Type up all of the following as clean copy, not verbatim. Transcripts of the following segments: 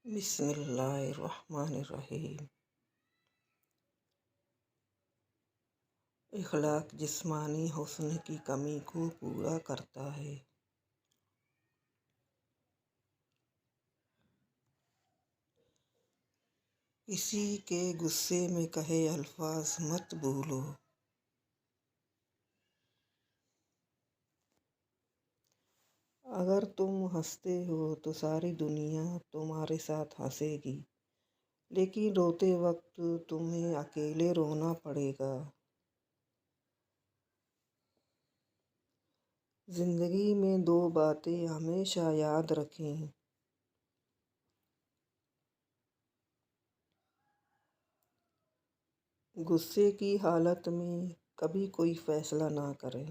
بسم اللہ الرحمن الرحیم۔ اخلاق جسمانی حسن کی کمی کو پورا کرتا ہے۔ کسی کے غصے میں کہے الفاظ مت بھولو، اگر تم ہنستے ہو تو ساری دنیا تمہارے ساتھ ہنسے گی، لیکن روتے وقت تمہیں اکیلے رونا پڑے گا۔ زندگی میں دو باتیں ہمیشہ یاد رکھیں، غصے کی حالت میں کبھی کوئی فیصلہ نہ کریں،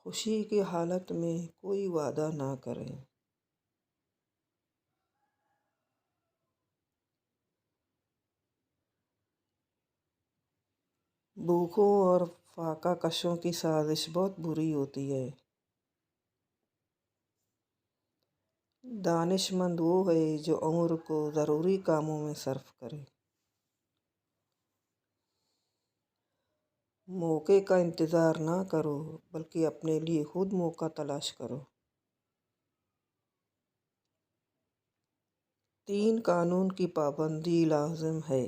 خوشی کی حالت میں کوئی وعدہ نہ کریں۔ بھوکھوں اور فاقہ کشوں کی سازش بہت بری ہوتی ہے۔ دانش مند وہ ہے جو عمر کو ضروری کاموں میں صرف کرے، موقع کا انتظار نہ کرو بلکہ اپنے لیے خود موقع تلاش کرو۔ 3 قانون کی پابندی لازم ہے: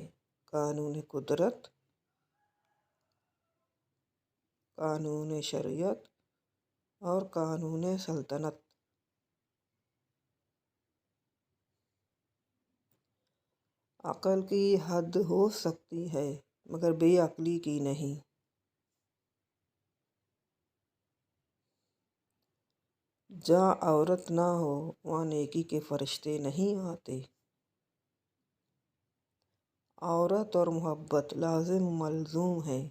قانون قدرت، قانون شریعت اور قانون سلطنت۔ عقل کی حد ہو سکتی ہے مگر بے عقلی کی نہیں۔ جہاں عورت نہ ہو وہاں نیکی کے فرشتے نہیں آتے۔ عورت اور محبت لازم ملزوم ہیں،